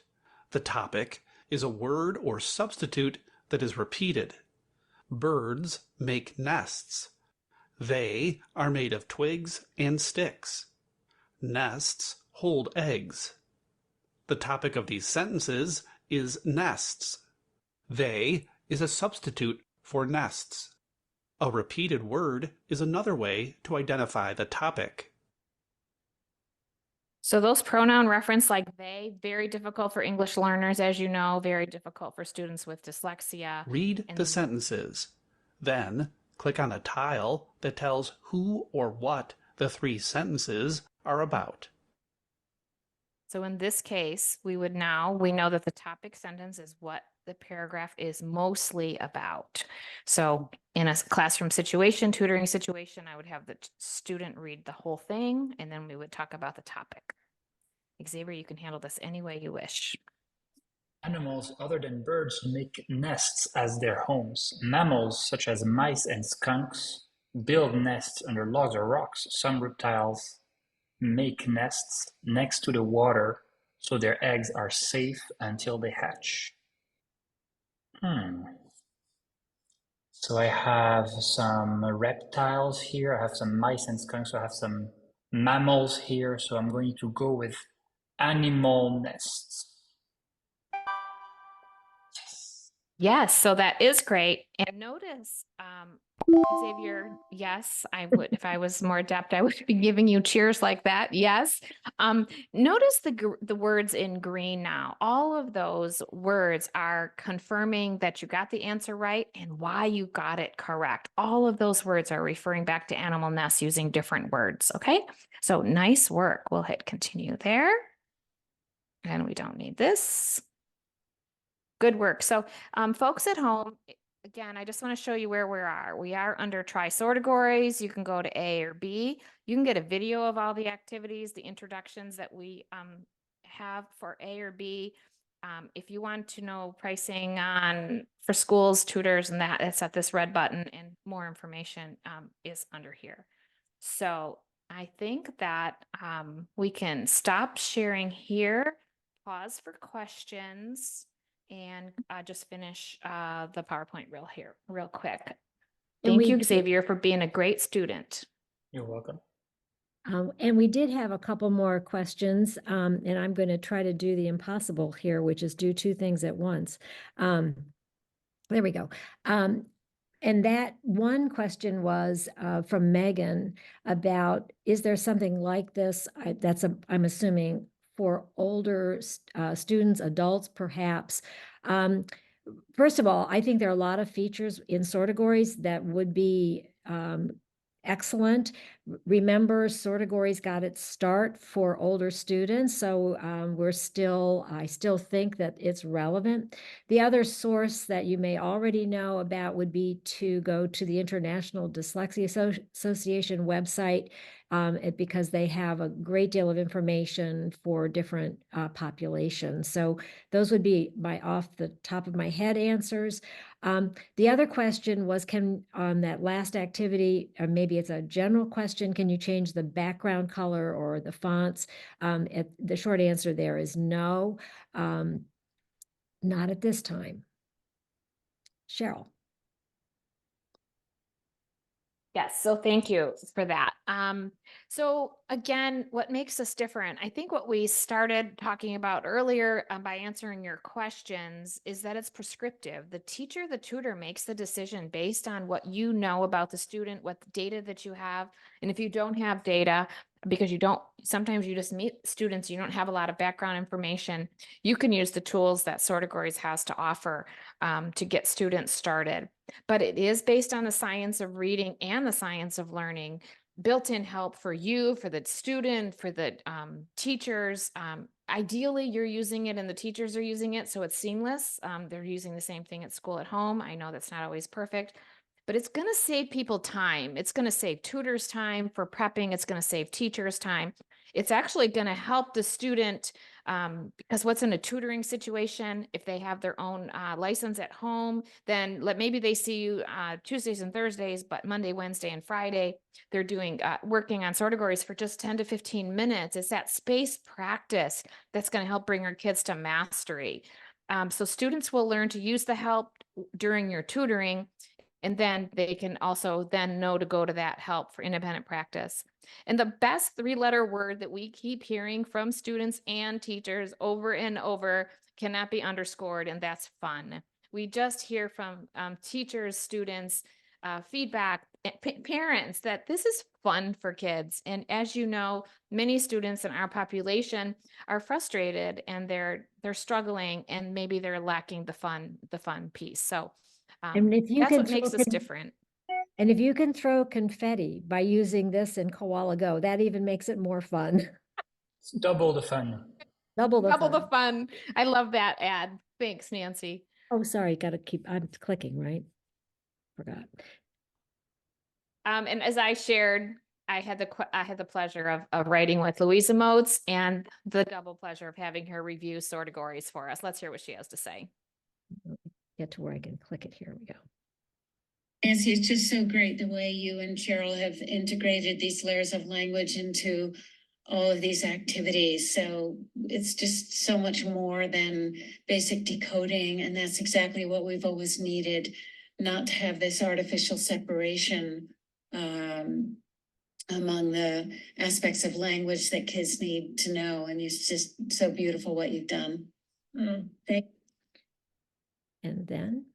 S11: The topic is a word or substitute that is repeated. Birds make nests. They are made of twigs and sticks. Nests hold eggs. The topic of these sentences is nests. They is a substitute for nests. A repeated word is another way to identify the topic.
S4: So those pronoun reference like they, very difficult for English learners, as you know, very difficult for students with dyslexia.
S11: Read the sentences. Then click on a tile that tells who or what the three sentences are about.
S4: So in this case, we know that the topic sentence is what the paragraph is mostly about. So in a classroom situation, tutoring situation, I would have the student read the whole thing, and then we would talk about the topic. Xavier, you can handle this any way you wish.
S1: Animals other than birds make nests as their homes. Mammals, such as mice and skunks, build nests under logs or rocks. Some reptiles make nests next to the water so their eggs are safe until they hatch. So I have some reptiles here. I have some mice and skunks. So I have some mammals here. So I'm going to go with animal nests.
S4: Yes, so that is great. And notice, Xavier, yes, I would, if I was more adept, I would be giving you cheers like that. Yes. Notice the words in green now. All of those words are confirming that you got the answer right and why you got it correct. All of those words are referring back to animal nests using different words. Okay. So nice work. We'll hit continue there. And we don't need this. Good work. So folks at home, again, I just want to show you where we are. We are under try Sortegories. You can go to A or B. You can get a video of all the activities, the introductions that we have for A or B. If you want to know pricing for schools, tutors, and that, it's at this red button, and more information is under here. So I think that we can stop sharing here, pause for questions, and just finish the PowerPoint real quick. Thank you, Xavier, for being a great student.
S1: You're welcome.
S7: And we did have a couple more questions, and I'm going to try to do the impossible here, which is do two things at once. There we go. And that one question was from Megan about, is there something like this? I'm assuming for older students, adults, perhaps. First of all, I think there are a lot of features in Sortegories that would be excellent. Remember, Sortegories got its start for older students, so I still think that it's relevant. The other source that you may already know about would be to go to the International Dyslexia Association website, because they have a great deal of information for different populations. So those would be my off the top of my head answers. The other question was, on that last activity, or maybe it's a general question, can you change the background color or the fonts? The short answer there is no, not at this time. Sheryl.
S4: Yes, so thank you for that. So again, what makes us different? I think what we started talking about earlier by answering your questions is that it's prescriptive. The teacher, the tutor makes the decision based on what you know about the student, what data that you have. And if you don't have data, because sometimes you just meet students, you don't have a lot of background information, you can use the tools that Sortegories has to offer to get students started. But it is based on the science of reading and the science of learning, built-in help for you, for the student, for the teachers. Ideally, you're using it and the teachers are using it, so it's seamless. They're using the same thing at school, at home. I know that's not always perfect, but it's going to save people time. It's going to save tutors time for prepping. It's going to save teachers time. It's actually going to help the student because what's in a tutoring situation, if they have their own license at home, then maybe they see you Tuesdays and Thursdays, but Monday, Wednesday, and Friday, they're doing working on Sortegories for just 10 to 15 minutes. It's that space practice that's going to help bring our kids to mastery. So students will learn to use the help during your tutoring, and then they can also then know to go to that help for independent practice. And the best three-letter word that we keep hearing from students and teachers over and over cannot be underscored, and that's fun. We just hear from teachers, students, feedback, parents that this is fun for kids. And as you know, many students in our population are frustrated and they're struggling, and maybe they're lacking the fun piece. So
S7: and if you
S4: that's
S7: can
S4: what makes us different.
S7: And if you can throw confetti by using this in Koala Go, that even makes it more fun.
S1: It's double the fun.
S7: Double the
S4: fun. I love that ad. Thanks, Nancy.
S7: Oh, sorry. I'm clicking, right? Forgot.
S4: And as I shared, I had the pleasure of writing with Louisa Motes, and the double pleasure of having her review Sortegories for us. Let's hear what she has to say.
S7: Get to where I can click it. Here we go.
S12: Nancy, it's just so great the way you and Sheryl have integrated these layers of language into all of these activities. So it's just so much more than basic decoding. And that's exactly what we've always needed, not to have this artificial separation among the aspects of language that kids need to know. And it's just so beautiful what you've done.
S7: And then?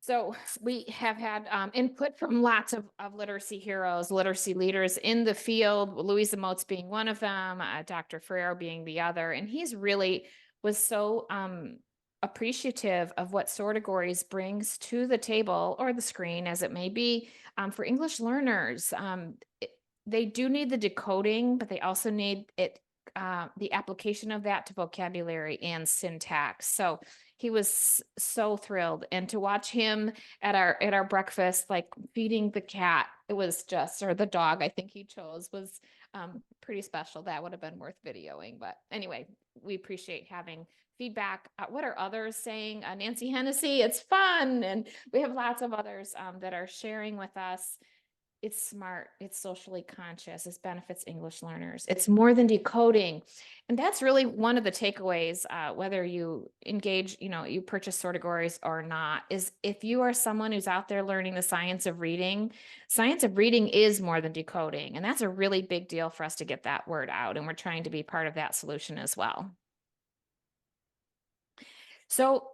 S4: So we have had input from lots of literacy heroes, literacy leaders in the field, Louisa Moats being one of them, Dr. Ferrero being the other. And he's really was so appreciative of what Sortegories brings to the table or the screen, as it may be, for English learners. They do need the decoding, but they also need it, the application of that to vocabulary and syntax. So he was so thrilled, and to watch him at our breakfast, like feeding the cat, it was just, or the dog, I think he chose, was pretty special. That would have been worth videoing. But anyway, we appreciate having feedback. What are others saying? Nancy Hennessy, it's fun. And we have lots of others that are sharing with us. It's smart, it's socially conscious, it benefits English learners. It's more than decoding. And that's really one of the takeaways, whether you engage, you purchase Sortegories or not, is if you are someone who's out there learning the science of reading is more than decoding. And that's a really big deal for us to get that word out. And we're trying to be part of that solution as well. So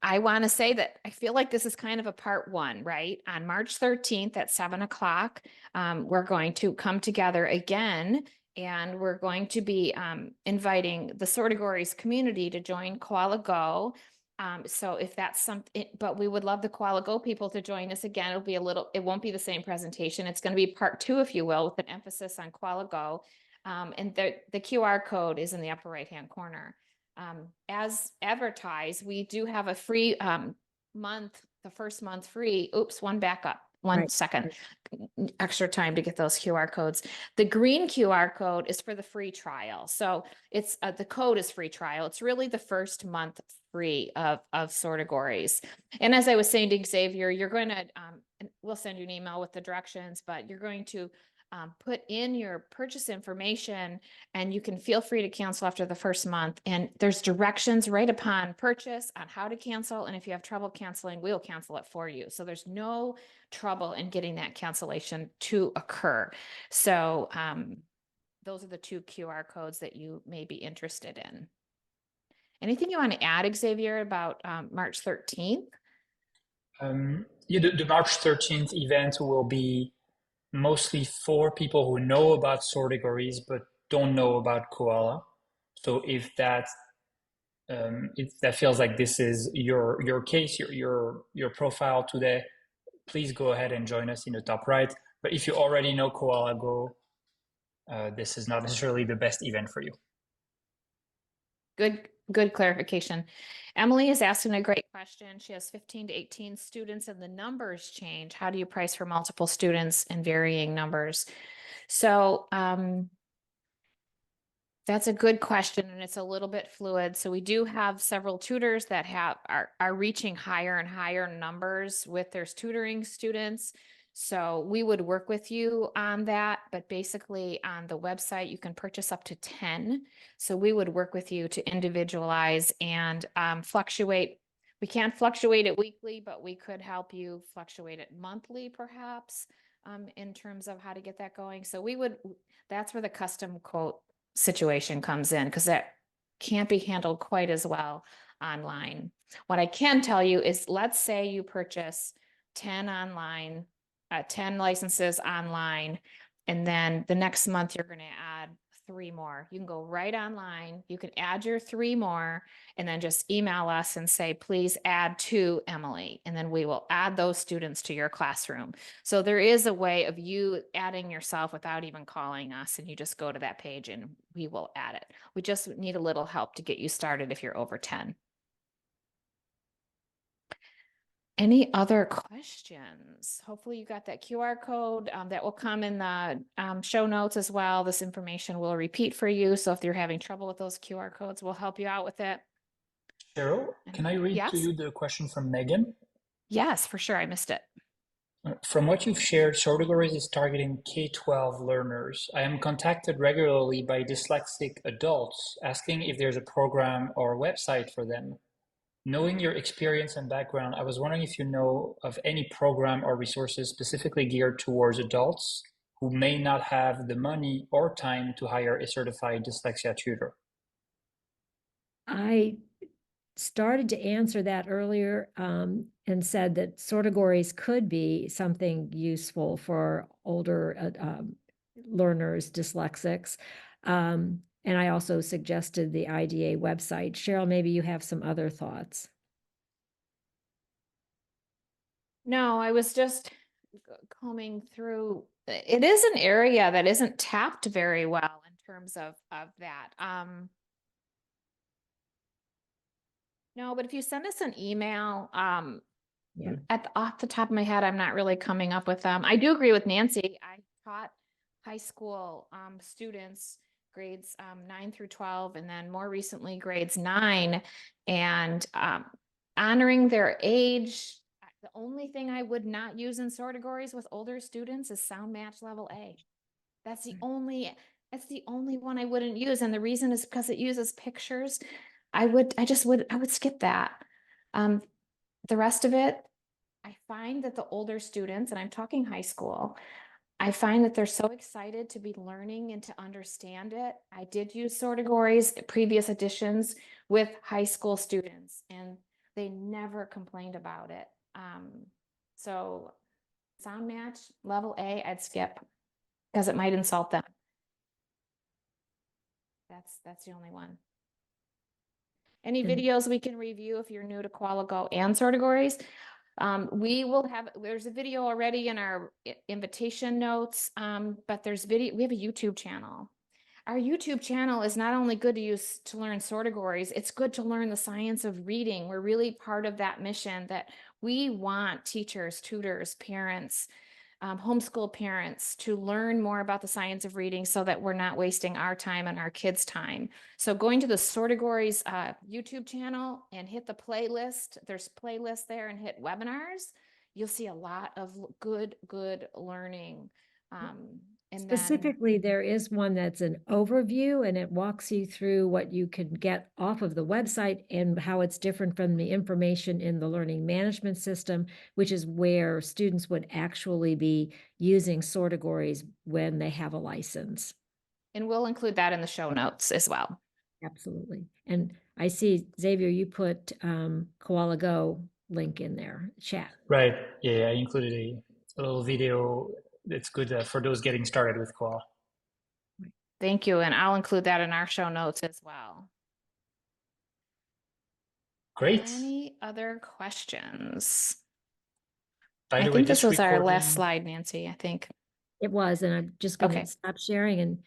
S4: I want to say that I feel like this is kind of a part one, right? On March 13th at 7 o'clock, we're going to come together again, and we're going to be inviting the Sortegories community to join Koala Go. So if that's something, but we would love the Koala Go people to join us again. It won't be the same presentation. It's going to be part two, if you will, with an emphasis on Koala Go. And the QR code is in the upper right-hand corner. As advertised, we do have a free month, the first month free. Oops, one backup. One second, extra time to get those QR codes. The green QR code is for the free trial. So it's the code is free trial. It's really the first month free of Sortegories. And as I was saying to Xavier, you're going to, we'll send you an email with the directions, but you're going to put in your purchase information, and you can feel free to cancel after the first month. And there's directions right upon purchase on how to cancel. And if you have trouble canceling, we'll cancel it for you. So there's no trouble in getting that cancellation to occur. So those are the two QR codes that you may be interested in. Anything you want to add, Xavier, about March 13th?
S1: Yeah, the March 13th event will be mostly for people who know about Sortegories but don't know about Koala. So if that feels like this is your case, your profile today, please go ahead and join us in the top right. But if you already know Koala Go, this is not necessarily the best event for you.
S4: Good clarification. Emily is asking a great question. She has 15 to 18 students and the numbers change. How do you price for multiple students and varying numbers? So that's a good question, and it's a little bit fluid. So we do have several tutors that are reaching higher and higher numbers with their tutoring students. So we would work with you on that, but basically on the website, you can purchase up to 10. So we would work with you to individualize and fluctuate. We can't fluctuate it weekly, but we could help you fluctuate it monthly, perhaps, in terms of how to get that going. So that's where the custom quote situation comes in, because that can't be handled quite as well online. What I can tell you is, let's say you purchase 10 online, 10 licenses online, and then the next month you're going to add 3 more. You can go right online, you can add your 3 more, and then just email us and say, please add to Emily, and then we will add those students to your classroom. So there is a way of you adding yourself without even calling us, and you just go to that page and we will add it. We just need a little help to get you started if you're over 10. Any other questions? Hopefully you got that QR code that will come in the show notes as well. This information will repeat for you. So if you're having trouble with those QR codes, we'll help you out with it.
S1: Sheryl, can I read to you the question from Megan?
S4: Yes, for sure. I missed it.
S1: From what you've shared, Sortegories is targeting K-12 learners. I am contacted regularly by dyslexic adults asking if there's a program or website for them. Knowing your experience and background, I was wondering if you know of any program or resources specifically geared towards adults who may not have the money or time to hire a certified dyslexia tutor.
S7: I started to answer that earlier and said that Sortegories could be something useful for older learners, dyslexics. And I also suggested the IDA website. Sheryl, maybe you have some other thoughts.
S4: No, I was just combing through. It is an area that isn't tapped very well in terms of that. No, but if you send us an email,
S7: Yeah.
S4: off the top of my head, I'm not really coming up with them. I do agree with Nancy. I taught high school students grades 9 through 12, and then more recently grades 9, and honoring their age. The only thing I would not use in Sortegories with older students is Sound Match Level A. That's the only one I wouldn't use, and the reason is because it uses pictures. I would skip that. The rest of it, I find that the older students, and I'm talking high school, I find that they're so excited to be learning and to understand it. I did use Sortegories, previous editions with high school students, and they never complained about it. So Sound Match Level A, I'd skip because it might insult them. That's the only one. Any videos we can review if you're new to Koala Go and Sortegories? We will have, there's a video already in our invitation notes, but there's video, we have a YouTube channel. Our YouTube channel is not only good to use to learn Sortegories, it's good to learn the science of reading. We're really part of that mission that we want teachers, tutors, parents, homeschool parents to learn more about the science of reading so that we're not wasting our time and our kids' time. So going to the Sortegories YouTube channel and hit the playlist, there's playlists there, and hit webinars, you'll see a lot of good learning. And
S7: specifically, there is one that's an overview, and it walks you through what you can get off of the website and how it's different from the information in the learning management system, which is where students would actually be using Sortegories when they have a license.
S4: And we'll include that in the show notes as well.
S7: Absolutely. And I see, Xavier, you put Koala Go link in there, chat.
S1: Right. Yeah, I included a little video that's good for those getting started with Koala.
S4: Thank you. And I'll include that in our show notes as well.
S1: Great.
S4: Any other questions?
S1: By the
S4: I
S1: way,
S4: think this was our
S1: recording...
S4: last slide, Nancy, I think.
S7: It was, and I'm just going to
S4: Okay.
S7: stop sharing. And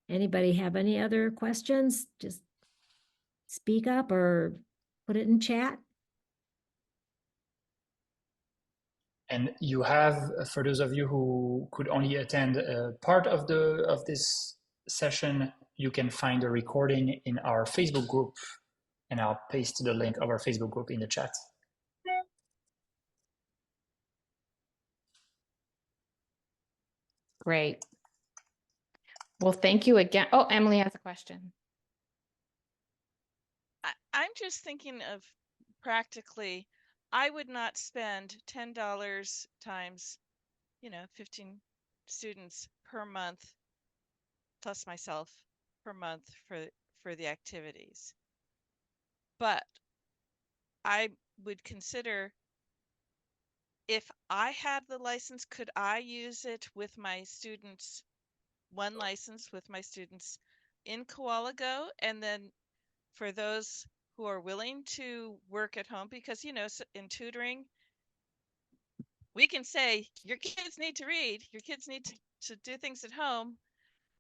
S7: anybody have any other questions? Just speak up or put it in chat.
S1: And you have, for those of you who could only attend part of this session, you can find a recording in our Facebook group, and I'll paste the link of our Facebook group in the chat.
S4: Great. Well, thank you again. Oh, Emily has a question.
S5: I'm just thinking of practically, I would not spend $10 times, 15 students per month, plus myself per month for the activities. But I would consider, if I had the license, could I use it with my students, one license with my students in Koala Go? And then for those who are willing to work at home, because, in tutoring, we can say your kids need to read, your kids need to do things at home.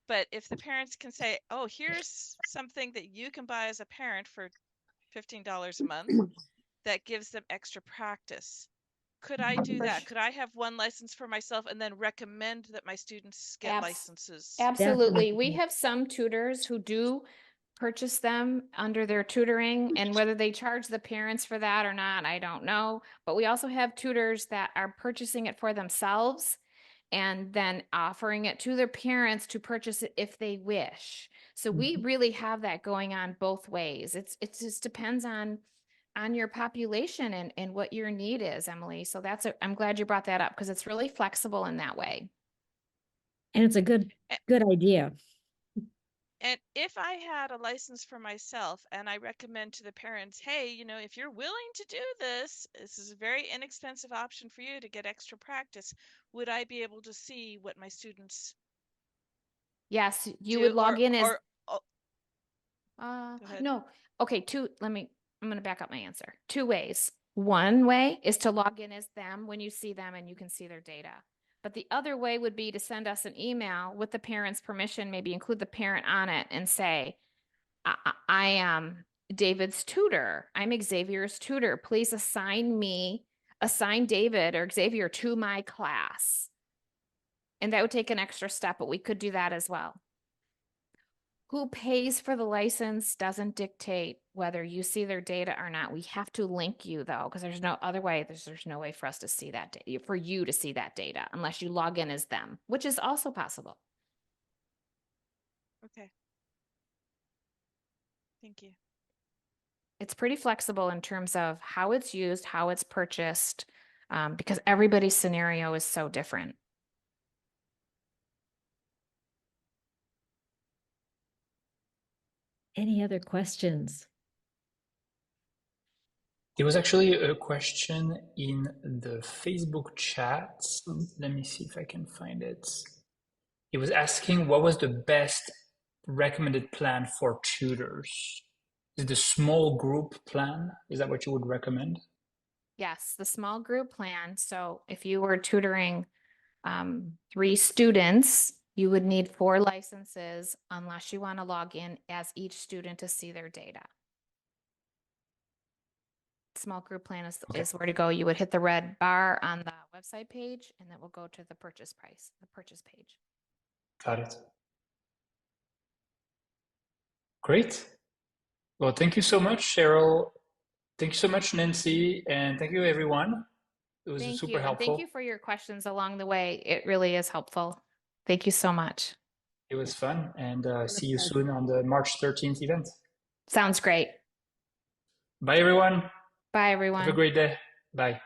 S5: But if the parents can say, oh, here's something that you can buy as a parent for $15 a month that gives them extra practice. Could I do that? Could I have one license for myself and then recommend that my students get licenses?
S4: Absolutely. We have some tutors who do purchase them under their tutoring, and whether they charge the parents for that or not, I don't know. But we also have tutors that are purchasing it for themselves and then offering it to their parents to purchase it if they wish. So we really have that going on both ways. It just depends on your population and what your need is, Emily. So I'm glad you brought that up because it's really flexible in that way.
S7: And it's a good idea.
S5: And if I had a license for myself and I recommend to the parents, hey, you know, if you're willing to do this, this is a very inexpensive option for you to get extra practice, would I be able to see what my students
S4: Yes, you
S5: do?
S4: would log in as
S5: Go ahead.
S4: no. Okay, I'm going to back up my answer. 2 ways. One way is to log in as them when you see them and you can see their data. But the other way would be to send us an email with the parent's permission, maybe include the parent on it and say, I am David's tutor. I'm Xavier's tutor. Please assign David or Xavier to my class. And that would take an extra step, but we could do that as well. Who pays for the license doesn't dictate whether you see their data or not. We have to link you though, because there's no other way. There's no way for us to see that data, for you to see that data, unless you log in as them, which is also possible.
S5: Okay. Thank you.
S4: It's pretty flexible in terms of how it's used, how it's purchased, because everybody's scenario is so different.
S7: Any other questions?
S1: There was actually a question in the Facebook chat. Let me see if I can find it. It was asking what was the best recommended plan for tutors? Is it the small group plan? Is that what you would recommend?
S4: Yes, the small group plan. So if you were tutoring 3 students, you would need 4 licenses unless you want to log in as each student to see their data. Small group plan is where to go. You would hit the red bar on the website page and that will go to the purchase price, the purchase page.
S1: Got it. Great. Well, thank you so much, Sheryl. Thank you so much, Nancy. And thank you, everyone. It was super
S4: And
S1: helpful.
S4: thank you for your questions along the way. It really is helpful. Thank you so much.
S1: It was fun. And see you soon on the March 13th event.
S4: Sounds great.
S1: Bye, everyone.
S4: Bye, everyone.
S1: Have a great day. Bye.